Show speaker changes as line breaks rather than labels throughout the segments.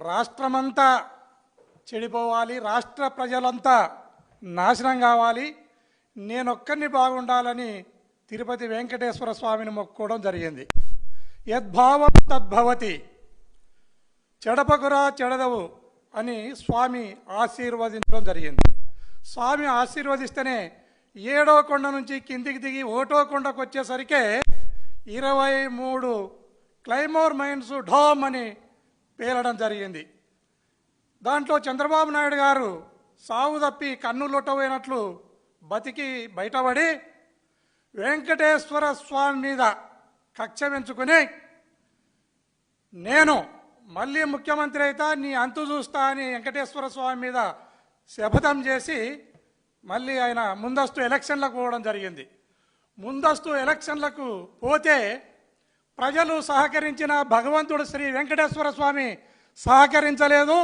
రాష్ట్రమంతా చెడిపోవాలి, రాష్ట్ర ప్రజలంతా నాశనం కావాలి, నేనొక్కరిని బాగుండాలని తిరుపతి వెంకటేశ్వర స్వామిని మొక్కుకోవడం జరిగింది. యద్భావం తద్భవతి, చెడపకురా చెడదవు అని స్వామి ఆశీర్వదించడం జరిగింది. స్వామి ఆశీర్వదిస్తేనే 7వ కొండ నుంచి కిందికి దిగి 1వ కొండకు వచ్చేసరికే 23 క్లైమోర్ మైన్స్ ఢామ్ అని పేలడం జరిగింది. దాంట్లో చంద్రబాబు నాయుడు గారు సావు తప్పి కన్ను లొట్టబోయినట్లు బతికి బయటపడి వెంకటేశ్వర స్వామి మీద కక్ష పెంచుకుని నేను మళ్ళీ ముఖ్యమంత్రి అయితే నీ అంతు చూస్తా అని వెంకటేశ్వర స్వామి మీద శపథం చేసి మళ్ళీ ఆయన ముందస్తు ఎలక్షన్లకు పోవడం జరిగింది. ముందస్తు ఎలక్షన్లకు పోతే ప్రజలు సహకరించిన భగవంతుడు శ్రీ వెంకటేశ్వర స్వామి సహకరించలేదు.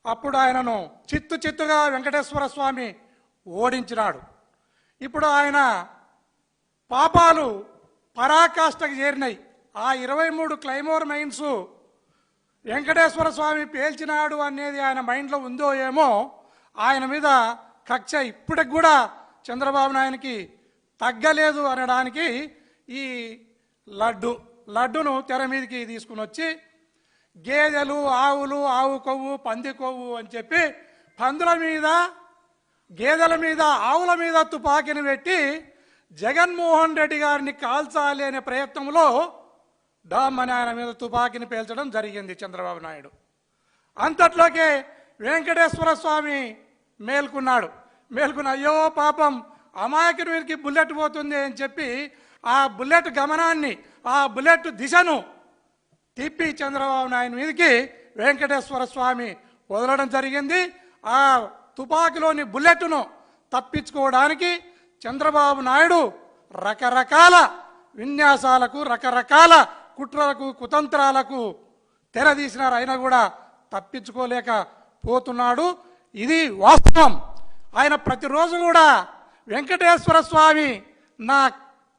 అప్పుడు ఆయనను చిత్తుగా వెంకటేశ్వర స్వామి ఓడించినాడు. ఇప్పుడు ఆయన పాపాలు పరాకాష్ఠకు చేరినాయి. ఆ 23 క్లైమోర్ మైన్స్ వెంకటేశ్వర స్వామి పేల్చినాడు అనేది ఆయన మైండ్లో ఉందో ఏమో. ఆయన మీద కక్ష ఇప్పటికి కూడా చంద్రబాబు నాయునికి తగ్గలేదు అనడానికి ఈ లడ్డును తెర మీదకి తీసుకుని వచ్చి గేదెలు, ఆవులు, ఆవు కొవ్వు, పంది కొవ్వు అని చెప్పి పందుల మీద, గేదెల మీద, ఆవుల మీద తుపాకీని పెట్టి జగన్మోహన్ రెడ్డి గారిని కాల్చాలి అనే ప్రయత్నంలో డామ్ అని ఆయన మీద తుపాకీని పేల్చడం జరిగింది చంద్రబాబు నాయుడు. అంతట్లోకే వెంకటేశ్వర స్వామి మేల్కొన్నాడు. అయ్యో పాపం అమాయకుడి మీదకి బుల్లెట్ పోతుంది అని చెప్పి ఆ బుల్లెట్ గమనాన్ని, ఆ బుల్లెట్ దిశను తిప్పి చంద్రబాబు నాయుడు మీదకి వెంకటేశ్వర స్వామి వదలడం జరిగింది. ఆ తుపాకీలోని బుల్లెట్ను తప్పించుకోవడానికి చంద్రబాబు నాయుడు రకరకాల విన్యాసాలకు, రకరకాల కుట్రలకు, కుతంత్రాలకు తెరదీసినారు. అయినా కూడా తప్పించుకోలేకపోతున్నాడు. ఇది వాస్తవం. ఆయన ప్రతిరోజు కూడా వెంకటేశ్వర స్వామి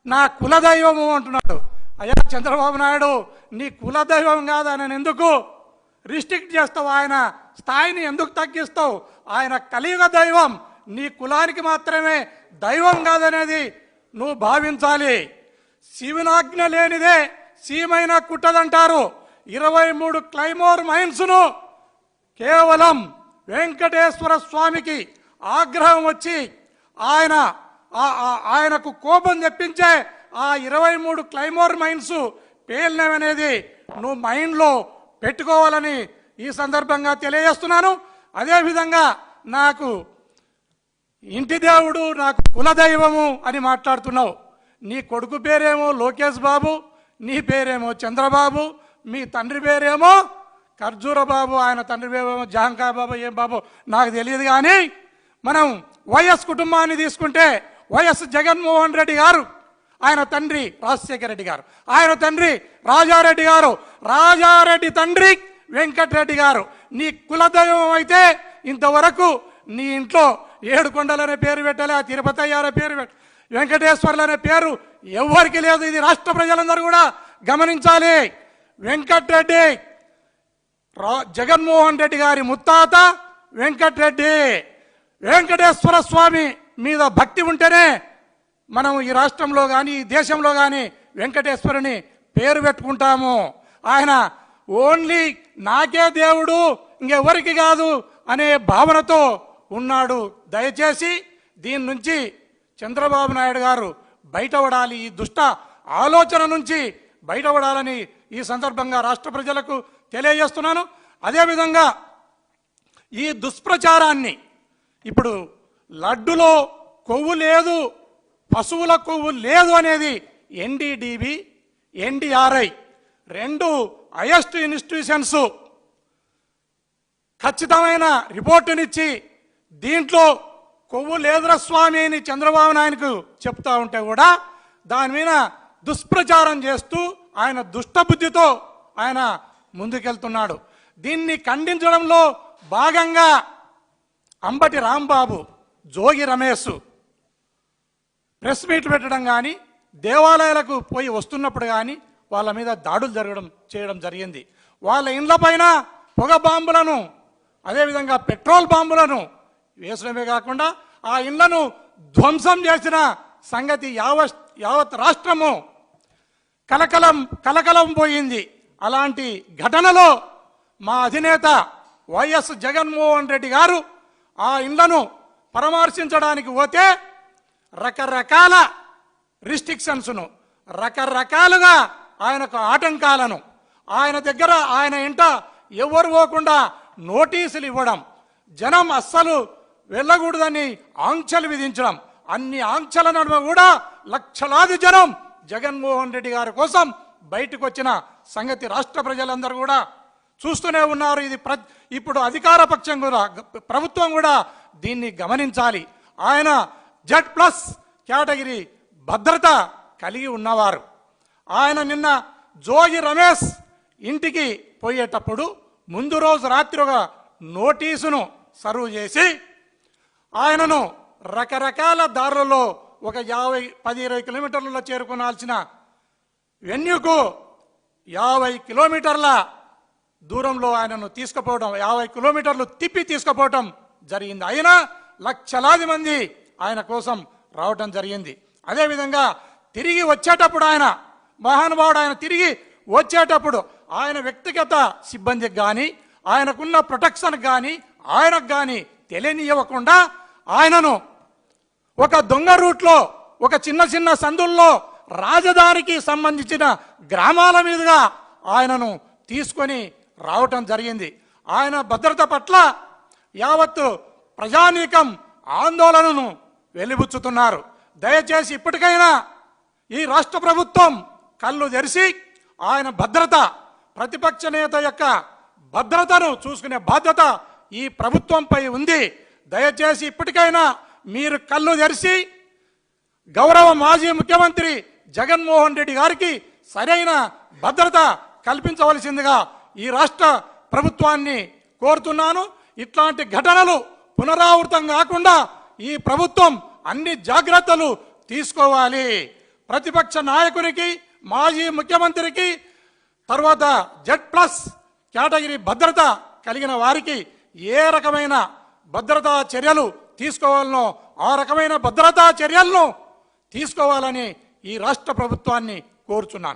నా కులదైవము అంటున్నాడు. అయ్యా చంద్రబాబు నాయుడు, నీ కులదైవం కాదు, ఆయన ఎందుకు రిస్ట్రిక్ట్ చేస్తావు? ఆయన స్థాయిని ఎందుకు తగ్గిస్తావు? ఆయన కలియుగ దైవం, నీ కులానికి మాత్రమే దైవం కాదనేది నువ్వు భావించాలి. శివునాజ్ఞ లేనిదే సీమైనా కుట్టదంటారు. 23 క్లైమోర్ మైన్స్ను కేవలం వెంకటేశ్వర స్వామికి ఆగ్రహం వచ్చి ఆయనకు కోపం తెప్పించే ఆ 23 క్లైమోర్ మైన్స్ పేలినవనేది నువ్వు మైండ్లో పెట్టుకోవాలని ఈ సందర్భంగా తెలియజేస్తున్నాను. అదేవిధంగా నాకు ఇంటి దేవుడు, నాకు కులదైవము అని మాట్లాడుతున్నావు. నీ కొడుకు పేరేమో లోకేష్ బాబు, నీ పేరేమో చంద్రబాబు, మీ తండ్రి పేరేమో ఖర్జూర బాబు, ఆయన తండ్రి పేరేమో జహంకార్ బాబు, ఏం బాబు నాకు తెలియదు. కానీ మనం వైఎస్ కుటుంబాన్ని తీసుకుంటే వైఎస్ జగన్మోహన్ రెడ్డి గారు, ఆయన తండ్రి రాజశేఖర రెడ్డి గారు, ఆయన తండ్రి రాజారెడ్డి గారు, రాజారెడ్డి తండ్రి వెంకటరెడ్డి గారు. నీ కులదైవం అయితే ఇంతవరకు నీ ఇంట్లో 7 కొండలనే పేరు పెట్టాలి, ఆ తిరుపతి అయ్యారే పేరు పెట్టాలి, వెంకటేశ్వర్లు అనే పేరు ఎవరికి లేదు. ఇది రాష్ట్ర ప్రజలందరూ కూడా గమనించాలి. వెంకటరెడ్డి జగన్మోహన్ రెడ్డి గారి ముత్తాత వెంకటరెడ్డి. వెంకటేశ్వర స్వామి మీద భక్తి ఉంటేనే మనం ఈ రాష్ట్రంలో కానీ ఈ దేశంలో కానీ వెంకటేశ్వరుని పేరు పెట్టుకుంటాము. ఆయన ఓన్లీ నాకే దేవుడు, ఇంకెవరికి కాదు అనే భావనతో ఉన్నాడు. దయచేసి దీని నుంచి చంద్రబాబు నాయుడు గారు బయటపడాలి, ఈ దుష్ట ఆలోచన నుంచి బయటపడాలని ఈ సందర్భంగా రాష్ట్ర ప్రజలకు తెలియజేస్తున్నాను. అదేవిధంగా ఈ దుష్ప్రచారాన్ని, ఇప్పుడు లడ్డులో కొవ్వు లేదు, పశువుల కొవ్వు లేదు అనేది ఎన్డీడీబీ, ఎన్డీఆర్ఐ 2 హైయెస్ట్ ఇన్స్టిట్యూషన్స్ ఖచ్చితమైన రిపోర్టునిచ్చి దీంట్లో కొవ్వు లేదురా స్వామి అని చంద్రబాబు నాయుడుకు చెప్తా ఉంటే కూడా దాని మీద దుష్ప్రచారం చేస్తూ ఆయన దుష్టబుద్ధితో ఆయన ముందుకెళ్తున్నాడు. దీన్ని ఖండించడంలో భాగంగా అంబటి రాంబాబు, జోగి రమేష్ ప్రెస్ మీట్ పెట్టడం కానీ, దేవాలయాలకు పోయి వస్తున్నప్పుడు కానీ వాళ్ళ మీద దాడులు చేయడం జరిగింది. వాళ్ళ ఇండ్ల పైన పొగ బాంబులను అదేవిధంగా పెట్రోల్ బాంబులను వేసడమే కాకుండా ఆ ఇళ్లను ధ్వంసం చేసిన సంగతి యావత్ రాష్ట్రము కలకలం పోయింది. అలాంటి ఘటనలో మా అధినేత వైఎస్ జగన్మోహన్ రెడ్డి గారు ఆ ఇళ్లను పరామర్శించడానికి పోతే రకరకాల రిస్ట్రిక్షన్స్ను, రకరకాలుగా ఆయనకు ఆటంకాలను, ఆయన దగ్గర ఆయన ఇంట ఎవరు పోకుండా నోటీసులు ఇవ్వడం, జనం అస్సలు వెళ్ళకూడదని ఆంక్షలు విధించడం, అన్ని ఆంక్షల నడుమ కూడా లక్షలాది జనం జగన్మోహన్ రెడ్డి గారి కోసం బయటకు వచ్చిన సంగతి రాష్ట్ర ప్రజలందరూ కూడా చూస్తూనే ఉన్నారు. ఇది ఇప్పుడు అధికార పక్షం కూడా, ప్రభుత్వం కూడా దీన్ని గమనించాలి. ఆయన Z+ కేటగిరీ భద్రత కలిగి ఉన్నవారు. ఆయన నిన్న జోగి రమేష్ ఇంటికి పోయేటప్పుడు ముందు రోజు రాత్రి ఒక నోటీసును సర్వ్ చేసి ఆయనను రకరకాల దారులలో ఒక 10-20 కిలోమీటర్లలో చేరుకోవాల్సిన వెన్యూకు 50 కిలోమీటర్ల దూరంలో ఆయనను తీసుకుపోవడం, 50 కిలోమీటర్లు తిప్పి తీసుకుపోవటం జరిగింది. అయినా లక్షలాది మంది ఆయన కోసం రావటం జరిగింది. అదేవిధంగా తిరిగి వచ్చేటప్పుడు ఆయన మహానుభావుడు, ఆయన తిరిగి వచ్చేటప్పుడు ఆయన వ్యక్తిగత సిబ్బందికి కానీ ఆయనకున్న ప్రొటెక్షన్కి కానీ ఆయనకు కానీ తెలియనివ్వకుండా ఆయనను ఒక దొంగ రూట్లో, ఒక చిన్న సందుల్లో రాజధానికి సంబంధించిన గ్రామాల మీదుగా ఆయనను తీసుకొని రావటం జరిగింది. ఆయన భద్రత పట్ల యావత్తు ప్రజానీకం ఆందోళనను వెలిబుచ్చుతున్నారు. దయచేసి ఇప్పటికైనా ఈ రాష్ట్ర ప్రభుత్వం కళ్ళు తెరిచి ఆయన భద్రత, ప్రతిపక్ష నేత యొక్క భద్రతను చూసుకునే బాధ్యత ఈ ప్రభుత్వంపై ఉంది. దయచేసి ఇప్పటికైనా మీరు కళ్ళు తెరిచి గౌరవ మాజీ ముఖ్యమంత్రి జగన్మోహన్ రెడ్డి గారికి సరైన భద్రత కల్పించవలసిందిగా ఈ రాష్ట్ర ప్రభుత్వాన్ని కోరుతున్నాను. ఇట్లాంటి ఘటనలు పునరావృతం కాకుండా ఈ ప్రభుత్వం అన్ని జాగ్రత్తలు తీసుకోవాలి. ప్రతిపక్ష నాయకునికి, మాజీ ముఖ్యమంత్రికి, తర్వాత Z+ కేటగిరీ భద్రత కలిగిన వారికి ఏ రకమైన భద్రతా చర్యలు తీసుకోవాలనో ఆ రకమైన భద్రతా చర్యలను తీసుకోవాలని ఈ రాష్ట్ర ప్రభుత్వాన్ని కోరుచున్నాను.